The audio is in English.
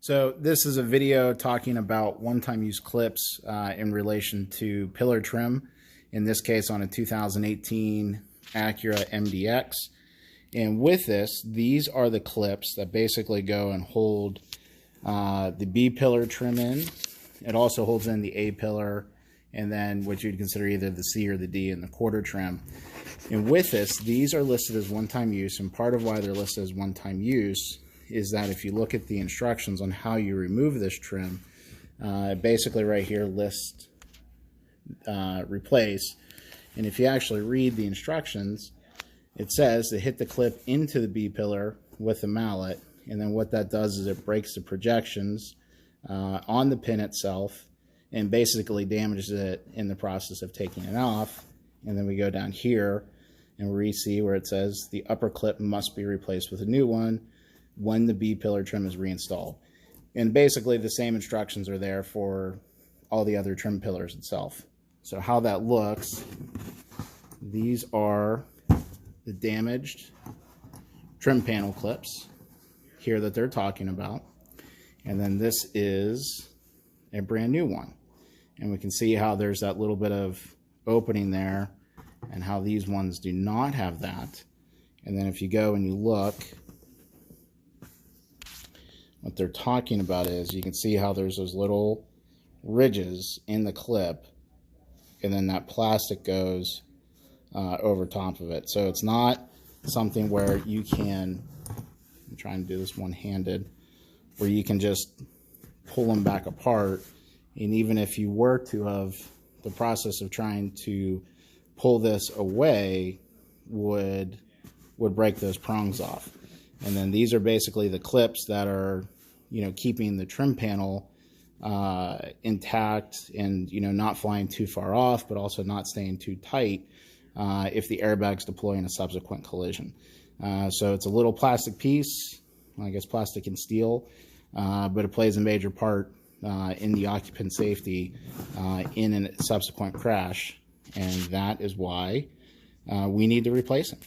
So this is a video talking about one-time use clips in relation to pillar trim, in this case on a 2018 Acura MDX. And with this, these are the clips that basically go and hold the B pillar trim in. It also holds in the A pillar, and then what you'd consider either the C or the D in the quarter trim. And with this, these are listed as one-time use, and part of why they're listed as one-time use is that if you look at the instructions on how you remove this trim, basically right here lists replace. And if you actually read the instructions, it says to hit the clip into the B pillar with the mallet, and then what that does is it breaks the projections on the pin itself and basically damages it in the process of taking it off. And then we go down here and we see where it says the upper clip must be replaced with a new one when the B pillar trim is reinstalled. And basically the same instructions are there for all the other trim pillars itself. So how that looks, these are the damaged trim panel clips here that they're talking about. And then this is a brand new one. And we can see how there's that little bit of opening there and how these ones do not have that. And then if you go and you look, what they're talking about is you can see how there's those little ridges in the clip, and then that plastic goes over top of it. So it's not something where you can, I'm trying to do this one-handed, where you can just pull them back apart. And even if you were to have the process of trying to pull this away, would break those prongs off. And then these are basically the clips that are, keeping the trim panel intact and, not flying too far off, but also not staying too tight if the airbag's deploy in a subsequent collision. So it's a little plastic piece, I guess plastic and steel, but it plays a major part in the occupant safety in a subsequent crash. And that is why we need to replace them.